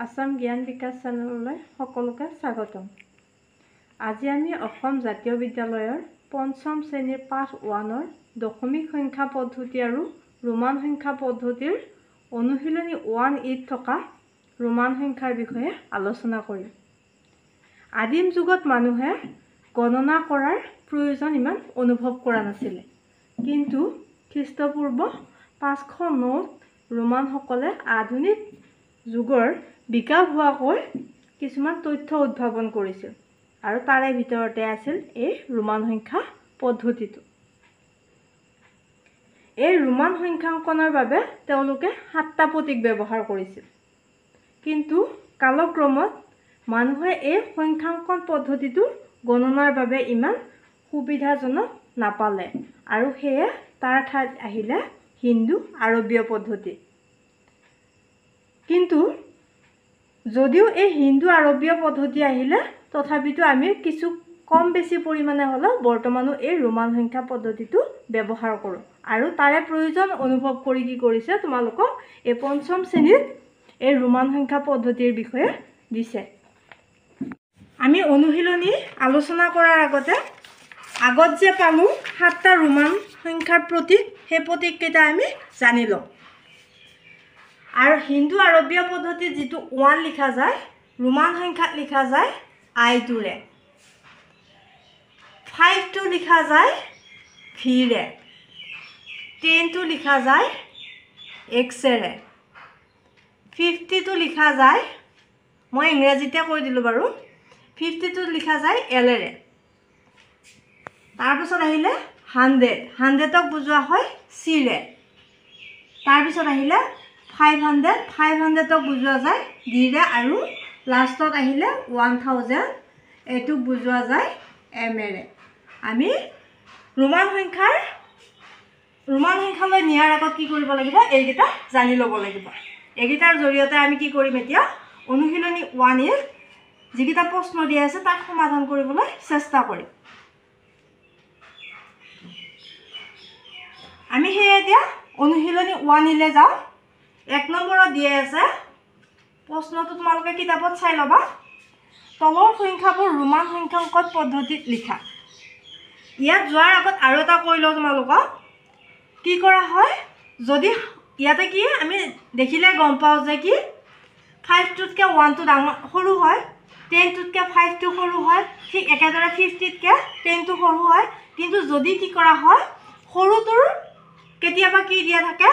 আসাম জ্ঞান বিকাশ চেনেললৈ সকলোকে স্বাগতম। আজি আমি অসম জাতীয় বিদ্যালয়ৰ পঞ্চম শ্ৰেণীৰ পাঠ 1ৰ দশমিক সংখ্যা পদ্ধতি আৰু ৰোমান সংখ্যা পদ্ধতিৰ অনুশীলনী 1 থকা ৰোমান সংখ্যাৰ বিষয়ে আলোচনা কৰিম। আদিম যুগত মানুহে গণনা কৰাৰ প্ৰয়োজন ইমান অনুভৱ কৰা নাছিল, কিন্তু খ্ৰীষ্টপূৰ্ব 509 ৰোমানসকলে আধুনিক যুগৰ বিকাশ হোৱাকৈ কিছুমান তথ্য উদ্ভাৱন কৰিছিল আৰু তাৰে ভিতৰতে আছিল এই ৰোমান সংখ্যা পদ্ধতিটো। এই ৰোমান সংখ্যাঙ্কনৰ বাবে তেওঁলোকে 7টা প্ৰতীক ব্যৱহাৰ কৰিছিল, কিন্তু কালক্ৰমত মানুহে এই সংখ্যাঙ্কন পদ্ধতিটো গণনাৰ বাবে ইমান সুবিধাজনক নাপালে আৰু সেয়ে তাৰ ঠাইত আহিলে হিন্দু আৰবীয় পদ্ধতি। কিন্তু যদিও এই হিন্দু আৰবীয় পদ্ধতি আহিলে, তথাপিতো আমি কিছু কম বেছি পৰিমাণে হলেও বৰ্তমানো এই ৰোমান সংখ্যা পদ্ধতিটো ব্যৱহাৰ কৰোঁ আৰু তাৰে প্ৰয়োজন অনুভৱ কৰি কি কৰিছে তোমালোকক এই পঞ্চম শ্ৰেণীত এই ৰোমান সংখ্যা পদ্ধতিৰ বিষয়ে দিছে। আমি অনুশীলনী আলোচনা কৰাৰ আগত যে পালো 7টা ৰোমান সংখ্যাৰ প্ৰতীক, সেই প্ৰতীককেইটা আমি জানি লওঁ। আৰু হিন্দু আৰবীয় পদ্ধতিত যেটো 1 লিখা যায়, ৰোমান সংখ্যাত লিখা যায় I টোৰে, 5 টো লিখা যায় V ৰে, 10 টো লিখা যায় X ৰে, 50 টো লিখা যায়, মই ইংৰাজীতে কৈ দিলো বাৰু, 50 টো লিখা যায় L ৰে। তাৰ পিছত আহিলে 100ক বুজোৱা হয় C ৰে। তাৰ পিছত আহিলে 500ক বুজোৱা যায় D ৰে, আৰু লাষ্টত আহিলে 1000 এটোক বুজোৱা যায় M ৰে। আমি ৰোমান সংখ্যালৈ নিয়াৰ আগত কি কৰিব লাগিব, এইকেইটা জানি ল'ব লাগিব। এইকেইটাৰ জৰিয়তে আমি কি কৰিম, এতিয়া অনুশীলনী 1 যিকেইটা প্ৰশ্ন দিয়া আছে তাক সমাধান কৰিবলৈ চেষ্টা কৰিম। আমি সেয়ে এতিয়া অনুশীলনী 1 লৈ যাওঁ। 1 নম্বৰত দিয়া আছে, প্ৰশ্নটো তোমালোকে কিতাপত চাই ল'বা। তলৰ সংখ্যাবোৰ ৰোমান সংখ্যাঙ্কন পদ্ধতিত লিখা। ইয়াত যোৱাৰ আগত আৰু এটা কৈ লওঁ তোমালোকক, কি কৰা হয়, যদি ইয়াতে কি আমি দেখিলে গম পাওঁ যে কি 5 টোতকৈ 1 টো সৰু হয়, 10 টোতকৈ 5 টো সৰু হয়, ঠিক একেদৰে 50তকৈ 10 টো সৰু হয়। কিন্তু যদি কি কৰা হয়, সৰুটোৰ কেতিয়াবা কি দিয়া থাকে,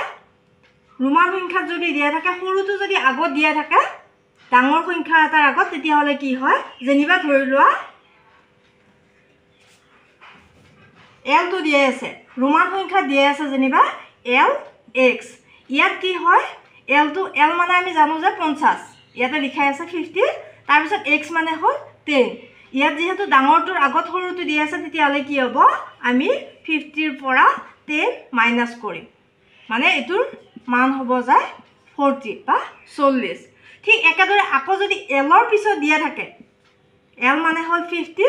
ৰোমান সংখ্যাত যদি দিয়া থাকে, সৰুটো যদি আগত দিয়া থাকে ডাঙৰ সংখ্যা এটাৰ আগত, তেতিয়াহ'লে কি হয়, যেনিবা ধৰি লোৱা L টো দিয়া আছে, ৰোমান সংখ্যাত দিয়া আছে যেনিবা LX। ইয়াত কি হয়, L মানে আমি জানো যে 50, ইয়াতে লিখাই আছে 50, তাৰপিছত X মানে হ'ল 10। ইয়াত যিহেতু ডাঙৰটোৰ আগত সৰুটো দিয়া আছে, তেতিয়াহ'লে কি হ'ব, আমি 50ৰ পৰা 10 মাইনাছ কৰিম, মানে এইটোৰ মান হ'ব যায় 40 বা 40। ঠিক একেদৰে আকৌ যদি Lৰ পিছত দিয়া থাকে, L মানে হ'ল 50,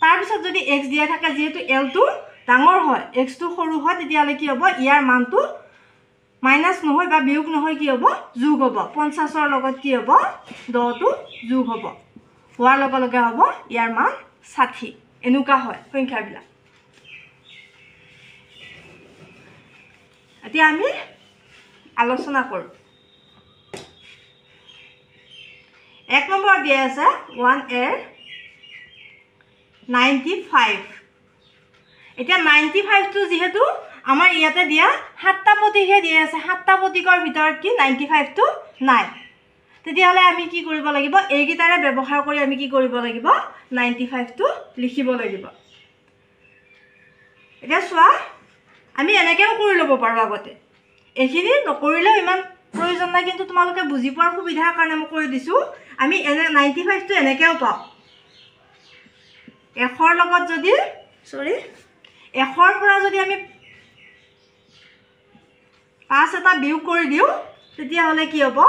তাৰপিছত যদি X দিয়া থাকে, যিহেতু L টো ডাঙৰ হয় X টো সৰু হয়, তেতিয়াহ'লে কি হ'ব, ইয়াৰ মানটো মাইনাছ নহয় বা বিয়োগ নহয়, কি হ'ব, যোগ হ'ব। 50ৰ লগত কি হ'ব, 10 টো যোগ হ'ব, হোৱাৰ লগে লগে হ'ব ইয়াৰ মান 60। এনেকুৱা হয় সংখ্যাবিলাক। এতিয়া আমি আলোচনা কৰোঁ। 1 নম্বৰত দিয়া আছে 1 এৰ 95। এতিয়া 95টো যিহেতু আমাৰ ইয়াতে দিয়া 7টা প্ৰতীকহে দিয়া আছে, 7টা প্ৰতীকৰ ভিতৰত কি 95টো নাই, তেতিয়াহ'লে আমি কি কৰিব লাগিব, এইকেইটাৰে ব্যৱহাৰ কৰি আমি কি কৰিব লাগিব, 95টো লিখিব লাগিব। এতিয়া চোৱা, আমি এনেকৈও কৰি ল'ব পাৰোঁ আগতে, এইখিনি নকৰিলেও ইমান প্ৰয়োজন নাই, কিন্তু তোমালোকে বুজি পোৱাৰ সুবিধাৰ কাৰণে মই কৰি দিছোঁ। আমি 95টো এনেকৈও পাওঁ, 100ৰ লগত যদি 100ৰ পৰা যদি আমি 5 এটা বিয়োগ কৰি দিওঁ, তেতিয়াহ'লে কি হ'ব,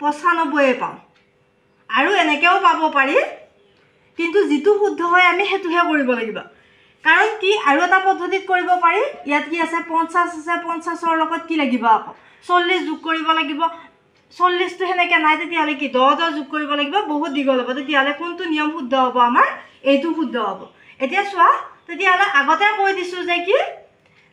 95 পাওঁ। আৰু এনেকৈও পাব পাৰি, কিন্তু যিটো শুদ্ধ হয় আমি সেইটোহে কৰিব লাগিব। কাৰণ কি আৰু এটা পদ্ধতিত কৰিব পাৰি ইয়াত কি আছে 50 আছে 50ৰ লগত কি লাগিব আকৌ 40 যোগ কৰিব লাগিব 40 টো হেনেকে নাই তেতিয়ালে কি 10 যোগ কৰিব লাগিব বহুত দীঘল হ'ব তেতিয়ালে কোনটো নিয়ম শুদ্ধ হ'ব আমাৰ এইটো শুদ্ধ হ'ব এতিয়া চোৱা তেতিয়ালে আগতে কৈ দিছো যে কি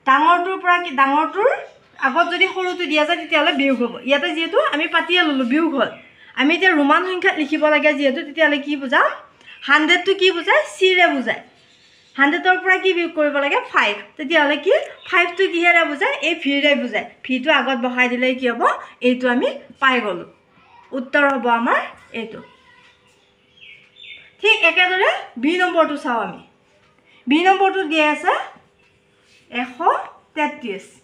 ডাঙৰটোৰ পৰা কি ডাঙৰটোৰ আগত যদি সৰুটো দিয়া যায় তেতিয়ালে বিয়োগ হ'ব ইয়াতে যেহেতু আমি পাতিয়ে ললো বিয়োগ হ'ল আমি এতিয়া ৰোমান সংখ্যাত লিখিব লাগে যেহেতু তেতিয়ালে কি বুজাম 100 টো কি বুজায় c ৰে বুজায় 100 ৰ পৰা কি বিয়োগ কৰিব লাগে 5 তেতিয়ালে কি 5 টো কিহেৰে বুজায় এই v ৰে বুজায় v টো আগত বহাই দিলে কি হ'ব এইটো আমি পাই গলো উত্তৰ হ'ব আমাৰ এইটো ঠিক একেদৰে b নম্বৰটো চাও আমি b নম্বৰটো দিয়া আছে 133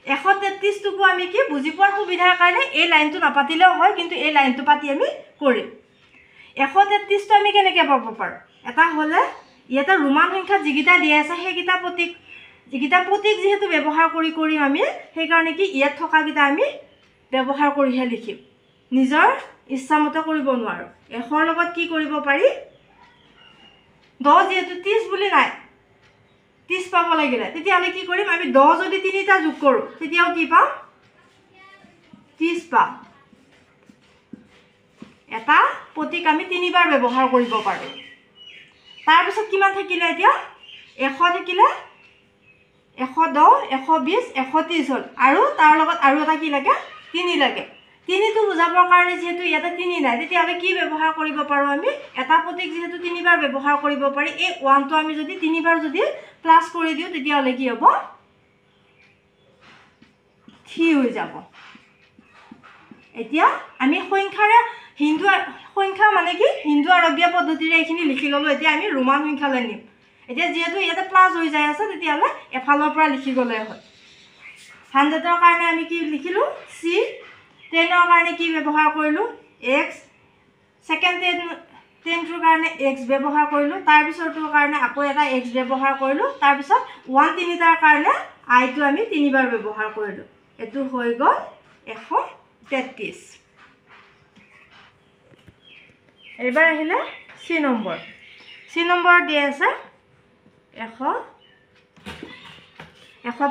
133 টুকু আমি কি বুজি পোৱাৰ সুবিধাৰ কাৰণে এই লাইনটো নাপাতিলেও হয় কিন্তু এই লাইনটো পাতি আমি কৰিম 133 টো আমি কেনেকৈ পাব পাৰো এটা হলে ইয়াতে ৰোমান সংখ্যা যিকিটা দিয়া আছে সেইকিটা প্ৰতীক যেহেতু ব্যৱহাৰ কৰি আমি সেই কাৰণে কি ইয়াত থকা কিটা আমি ব্যৱহাৰ কৰিহে লিখিম নিজৰ ইচ্ছামতে কৰিব নোৱাৰো এখৰ লগত কি কৰিব পাৰি 10 যেহেতু 30 বুলি নাই 30 পাব লাগিলে তেতিয়ালে কি কৰিম আমি 10 যদি তিনিটা যোগ কৰো তেতিয়াও কি পাম 30 পাম এটা প্ৰতীক আমি তিনিবাৰ ব্যৱহাৰ কৰিব পাৰো তাৰ পিছত কিমান থাকিলে এতিয়া 100 থাকিলে 110 120 130 হ'ল আৰু তাৰ লগত আৰু এটা কি লাগে 3 লাগে 3 টো বুজাবৰ কাৰণে যেহেতু ইয়াতে 3 নাই তেতিয়ালে কি ব্যৱহাৰ কৰিব পাৰো আমি এটা প্ৰতীক যেহেতু তিনিবাৰ ব্যৱহাৰ কৰিব পাৰি এই 1 টো আমি যদি তিনিবাৰ যদি প্লাস কৰি দিও তেতিয়ালে কি হ'ব 3 হৈ যাব এতিয়া আমি সংখ্যা মানে কি হিন্দু আৰবীয় পদ্ধতিৰে এখিনি লিখি ললো এতিয়া আমি ৰোমান সংখ্যালৈ নিম এতিয়া যেহেতু ইয়াতে প্লাস হৈ যায় আছে তেতিয়ালে এফালৰ পৰা লিখি গলে হয় 100 ৰ কাৰণে আমি কি লিখিলো c 10 ৰ কাৰণে কি ব্যৱহাৰ কৰিলো x সেকেন্ড 10 ৰ কাৰণে x ব্যৱহাৰ কৰিলো তাৰ পিছৰটোৰ কাৰণে আকৌ এটা x ব্যৱহাৰ কৰিলো তাৰ পিছত 1 তিনিটাৰ কাৰণে i টো আমি তিনিবাৰ ব্যৱহাৰ কৰিলো এটো হৈ গল 133 এবাৰ আহিলে c নম্বৰ দিয়া আছে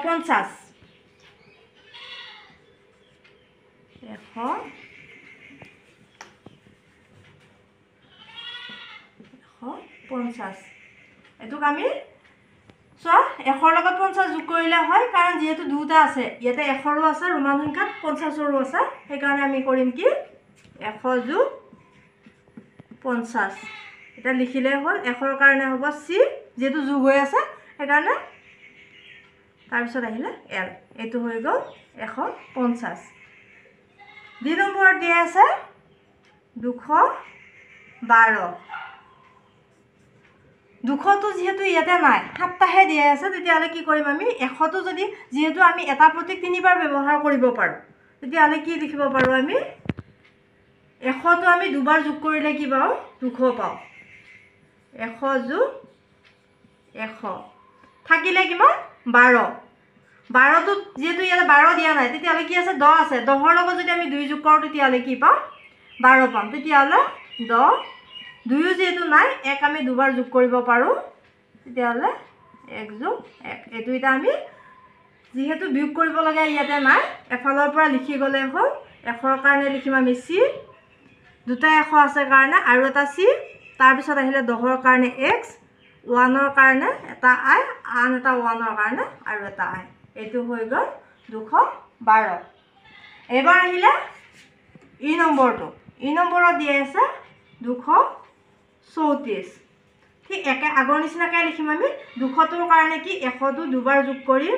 150 এটুক আমি সো 100 লগত 50 যোগ কৰিলে হয় কাৰণ যেহেতু দুটা আছে ইয়াতে 100ৰো আছে ৰোমান সংখ্যাত 50ৰো আছে সেই কাৰণে আমি কৰিম কি 100 যোগ 50 এটা লিখিলে হ'ল 100 ৰ কাৰণে হ'ব c যেহেতু যোগ হৈ আছে সেই কাৰণে তাৰ পিছত আহিলে l এটো হৈ গল 150 দুই নম্বৰ দিয়া আছে 212 200 যেহেতু ইয়াতে নাই সাতটাহে দিয়া আছে তেতিয়ালে কি কৰিম আমি 100 টো যদি যেহেতু আমি এটা প্ৰতীক তিনিবাৰ ব্যৱহাৰ কৰিব পাৰো তেতিয়ালে কি লিখিব পাৰো আমি 100 টো আমি দুবাৰ যোগ কৰিলে কি পাও 200 পাও 100 যোগ 100 থাকিলে কিমান 12 টো যেহেতু ইয়াতে 12 দিয়া নাই তেতিয়ালে কি আছে 10 আছে 10 ৰ লগত যদি আমি 2 যোগ কৰো তেতিয়ালে কি পাম 12 পাম তেতিয়ালে 10 2 যেহেতু নাই 1 আমি দুবাৰ যোগ কৰিব পাৰো তেতিয়ালে 1 যোগ 1 এটো এটা আমি যেহেতু বিয়োগ কৰিব লাগে ইয়াতে নাই এফালৰ পৰা লিখি গলে হ'ল 1 ৰ কাৰণে লিখিম আমি c দুটা 100 আছে কাৰণে আৰু এটা c তাৰ পিছত আহিলে 10 ৰ কাৰণে x 1 ৰ কাৰণে এটা i আন এটা 1 ৰ কাৰণে আৰু এটা i এটো হৈ গল 212 এবাৰ আহিলে ই নম্বৰত দিয়া আছে 234 ঠিক একে আগৰ নিচিনাকৈ লিখিম আমি 200 ৰ কাৰণে কি 100 টো দুবাৰ যোগ কৰিম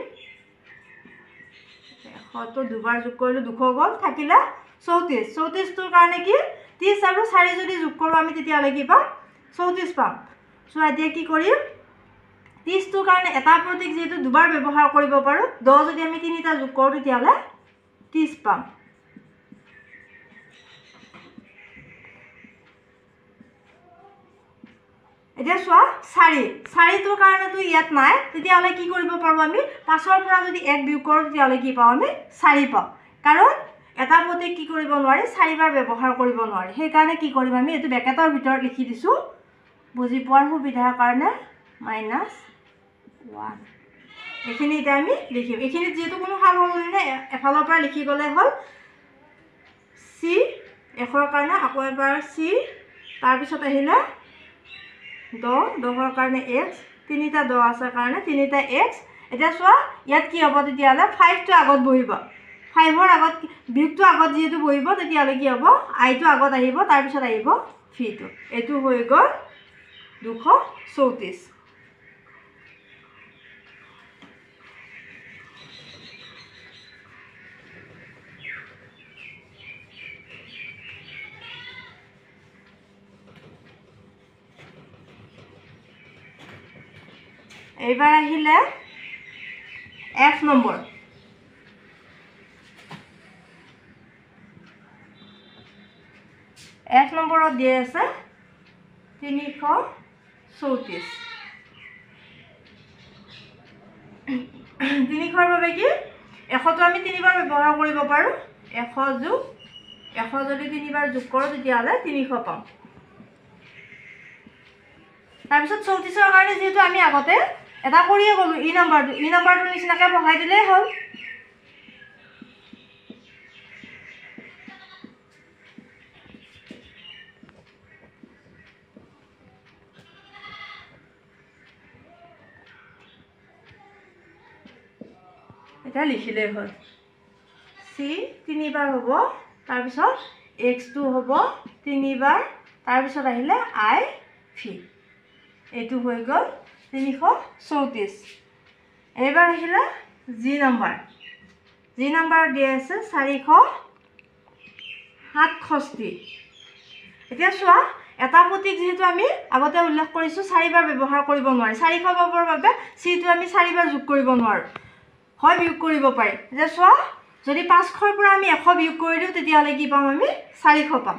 100 টো দুবাৰ যোগ কৰিলে 200 গল থাকিলে 34 টোৰ কাৰণে কি 30 আৰু 4 যদি যোগ কৰো আমি তেতিয়ালে কি পাম 34 পাম সো এতিয়া কি কৰিম 30 টোৰ কাৰণে এটা প্ৰতীক যেহেতু দুবাৰ ব্যৱহাৰ কৰিব পাৰো 10 যদি আমি তিনিটা যোগ কৰো তেতিয়ালে 30 পাম এতিয়া চোৱা 4 টোৰ কাৰণে তো ইয়াত নাই তেতিয়ালে কি কৰিব পাৰো আমি 5 ৰ পৰা যদি 1 বিয়োগ কৰো তেতিয়ালে কি পাও আমি 4 পাও কাৰণ এটা প্ৰতীক কি কৰিব নোৱাৰি 4 বাৰ ব্যৱহাৰ কৰিব নোৱাৰি সেই কাৰণে কি কৰিম আমি এটো ব্ৰেকেটৰ ভিতৰত লিখি দিছো বুজি পোৱাৰ সুবিধাৰ কাৰণে 1 এইখিনি এটা আমি লিখিম এইখিনি যেহেতু কোনো সাল হ'ল না এফালৰ পৰা লিখি গ'লে হ'ল c এখৰ কাৰণে আকৌ এবাৰ c তাৰপিছত আহিলে 10ৰ কাৰণে x তিনিটা 10 আছে কাৰণে তিনিটা x এটা চোৱা ইয়াত কি হ'ব তেতিয়াহ'লে 5 টো আগত বহিব 5ৰ আগত বিয়োগটো আগত যেহেতু বহিব তেতিয়াহ'লে কি হ'ব i টো আগত আহিব তাৰপিছত আহিব v টো এইটো হৈ গ'ল 234 এইবাৰ আহিলে f নম্বৰ f নম্বৰত দিয়ে আছে 334 300ৰ বাবে কি 100 টো আমি তিনিবাৰ ব্যৱহাৰ কৰিব পাৰো 100 যোগ 100 যদি তিনিবাৰ যোগ কৰোঁ তেতিয়াহ'লে 300 পাম তাৰপিছত 34ৰ কাৰণে যেহেতু আমি আগতে এটা কৰিয়ে গ'লো ই নাম্বাৰটো নিচিনাকৈ বহাই দিলেই হ'ল এটা লিখিলেই হ'ল c তিনিবাৰ হ'ব তাৰপিছত x2 হ'ব তিনিবাৰ তাৰপিছত আহিলে i v এইটো হৈ গ'ল 334 এইবাৰ আহিলে g নম্বৰ দিয়া আছে 467 এতিয়া চোৱা এটা প্ৰতীক যেহেতু আমি আগতে উল্লেখ কৰিছোঁ 4 বাৰ ব্যৱহাৰ কৰিব নোৱাৰি 400 পাবৰ বাবে c টো আমি 4 বাৰ যোগ কৰিব নোৱাৰোঁ হয় বিয়োগ কৰিব পাৰি যে চোৱা যদি 500ৰ পৰা আমি 100 বিয়োগ কৰি দিওঁ তেতিয়াহ'লে কি পাম আমি 400 পাম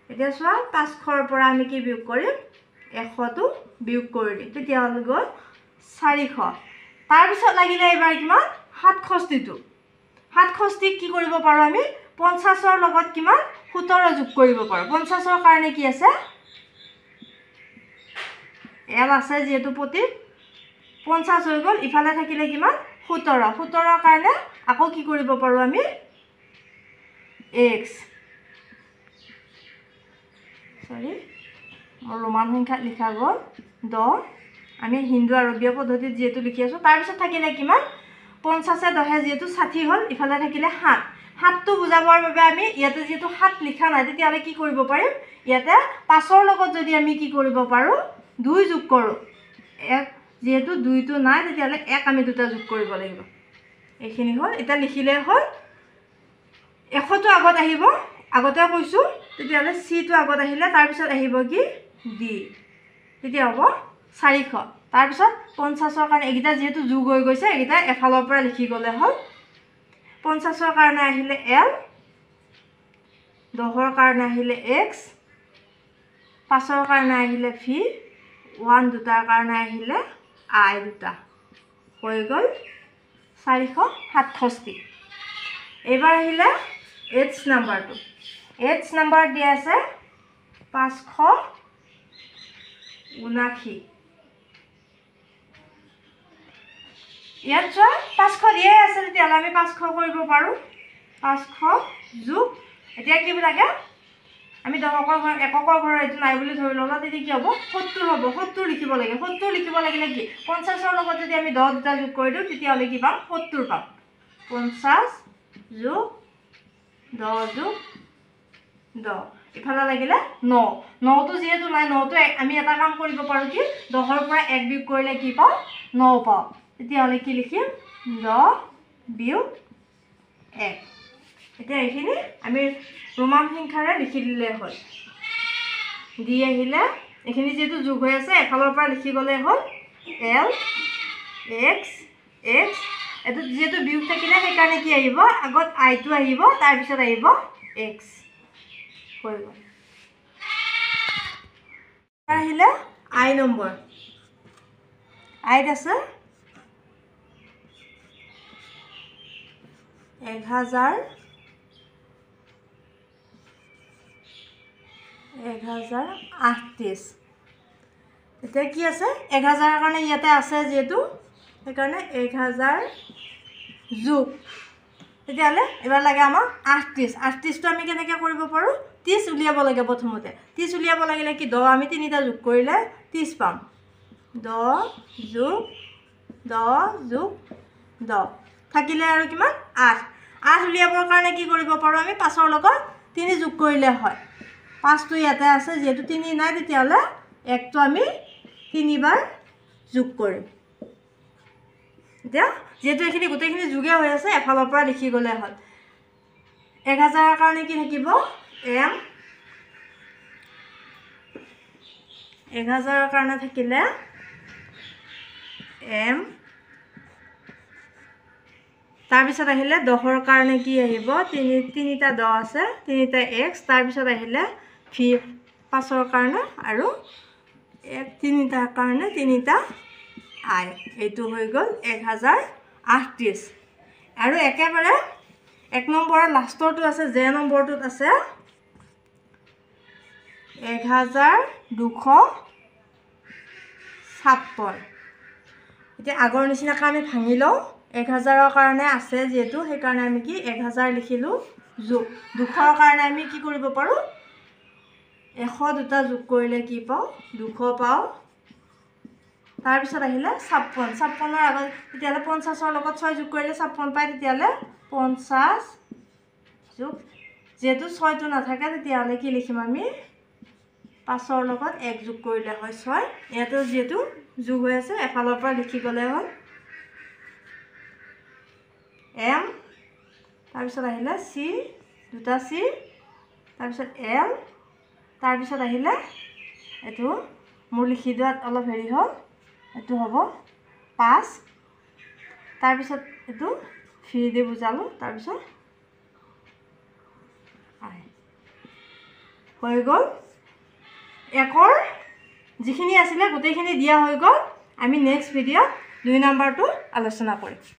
এতিয়া চোৱা 500ৰ পৰা আমি কি বিয়োগ কৰিম 100 টো বিয়োগ কৰি দিম তেতিয়াহ'লে গ'ল 400 তাৰপিছত লাগিলে এবাৰ কিমান 67 কি কৰিব পাৰোঁ আমি 50ৰ লগত কিমান 17 যোগ কৰিব পাৰোঁ 50ৰ কাৰণে কি আছে l আছে যেহেতু প্ৰতীক 50 হৈ গ'ল ইফালে থাকিলে কিমান 17ৰ কাৰণে আকৌ কি কৰিব পাৰোঁ আমি x ৰোমান সংখ্যাত লিখা গ'ল 10 আমি হিন্দু আৰবীয় পদ্ধতিত যেহেতু লিখি আছোঁ তাৰপিছত থাকিলে কিমান 50 10 যেহেতু 60 হ'ল ইফালে থাকিলে 7 টো বুজাবৰ বাবে আমি ইয়াতে যেহেতু 7 লিখা নাই তেতিয়াহ'লে কি কৰিব পাৰিম ইয়াতে 5ৰ লগত যদি আমি কি কৰিব পাৰোঁ 2 যোগ কৰোঁ যেহেতু 2 টো নাই তেতিয়াহ'লে 1 আমি দুটা যোগ কৰিব লাগিব এইখিনি হ'ল এটা লিখিলে হ'ল 100 টো আগত আহিব আগতে কৈছোঁ তেতিয়াহ'লে c টো আগত আহিলে তাৰপিছত আহিব কি d তেতিয়া হ'ব 400 তাৰপিছত 50ৰ কাৰণে এইকেইটা যেহেতু যোগ হৈ গৈছে এইকেইটা এফালৰ পৰা লিখি গ'লে হ'ল 50ৰ কাৰণে আহিলে l 10ৰ কাৰণে আহিলে x 5ৰ কাৰণে আহিলে v 1 দুটাৰ কাৰণে আহিলে i দুটা হৈ গ'ল 467 এইবাৰ আহিলে h নম্বৰ দিয়া আছে 579 ইয়াত চোৱা 500 দিয়ে আছে তেতিয়াহ'লে আমি 500 কৰিব পাৰোঁ 500 যোগ এতিয়া কি লাগে আমি 10ৰ ঘৰ এককৰ ঘৰৰ এইটো নাই বুলি ধৰি ল'লা তেতিয়া কি হ'ব 70 হ'ব 70 লিখিব লাগে 70 লিখিব লাগিলে কি 50ৰ লগত যদি আমি 10 দুটা যোগ কৰি দিওঁ তেতিয়াহ'লে কি পাম 70 পাম 50 যোগ 10 যোগ 10 ইফালে লাগিলে 9 টো যেহেতু নাই 9 টো আমি এটা কাম কৰিব পাৰোঁ কি 10ৰ পৰা 1 বিয়োগ কৰিলে কি পাওঁ 9 পাওঁ তেতিয়াহ'লে কি লিখিম 10 বিয়োগ 1 এতিয়া এইখিনি আমি ৰোমান সংখ্যাৰে লিখি দিলে হ'ল দি আহিলে এইখিনি যেহেতু যোগ হৈ আছে এফালৰ পৰা লিখি গ'লে হ'ল l x এইটো যেহেতু বিয়োগ থাকিলে সেইকাৰণে কি আহিব আগত i টো আহিব তাৰপিছত আহিব x হৈ গ'ল আহিলে i নম্বৰ iত আছে 1038 এতিয়া কি আছে 1000 কাৰণে ইয়াতে আছে যেহেতু সেইকাৰণে 1000 যোগ তেতিয়াহ'লে এবাৰ লাগে আমাক 38টো আমি কেনেকৈ কৰিব পাৰোঁ 30 উলিয়াব লাগে প্ৰথমতে 30 উলিয়াব লাগিলে কি 10 আমি তিনিটা যোগ কৰিলে 30 পাম 10 যোগ 10 থাকিলে আৰু কিমান 8 উলিয়াবৰ কাৰণে কি কৰিব পাৰোঁ আমি 5ৰ লগত 3 যোগ কৰিলে হয় 5টো ইয়াতে আছে যেহেতু 3 নাই তেতিয়াহ'লে 1টো আমি 3 বাৰ যোগ কৰিম এতিয়া যেহেতু এইখিনি গোটেইখিনি যোগে হৈ আছে এফালৰ পৰা লিখি গ'লে হ'ল 1000ৰ কাৰণে কি থাকিব m 1000ৰ কাৰণে থাকিলে m তাৰপিছত আহিলে 10ৰ কাৰণে কি আহিব তিনিটা 10 আছে তিনিটা x তাৰপিছত আহিলে v 5ৰ কাৰণে আৰু তিনিটাৰ কাৰণে তিনিটা I এইটো হৈ গ'ল 1038 আৰু একেবাৰে 1 নম্বৰৰ লাষ্টৰটো আছে যে নম্বৰটোত আছে 1256 এতিয়া আগৰ নিচিনাকৈ আমি ভাঙি লওঁ 1000ৰ কাৰণে আছে যেহেতু সেইকাৰণে আমি কি 1000 লিখিলোঁ যোগ 200ৰ কাৰণে আমি কি কৰিব পাৰোঁ 100 দুটা যোগ কৰিলে কি পাওঁ 200 পাওঁ তাৰপিছত আহিলে 56ৰ আগত তেতিয়াহ'লে 50ৰ লগত 6 যোগ কৰিলে 56 পায় তেতিয়াহ'লে 50 যোগ যেহেতু 6টো নাথাকে তেতিয়াহ'লে কি লিখিম আমি 5ৰ লগত 1 যোগ কৰিলে হয় 6 ইয়াতো যেহেতু যোগ হৈ আছে এফালৰ পৰা লিখি গ'লে হ'ল m তাৰপিছত আহিলে c দুটা c তাৰপিছত l তাৰপিছত আহিলে এইটো মোৰ লিখি দিয়াত অলপ হেৰি হ'ল এইটো হ'ব 5 তাৰপিছত এইটো v দি বুজালোঁ তাৰপিছত I হৈ গ'ল 1ৰ যিখিনি আছিলে গোটেইখিনি দিয়া হৈ গ'ল আমি নেক্সট ভিডিঅ'ত 2 নম্বৰটো আলোচনা কৰিম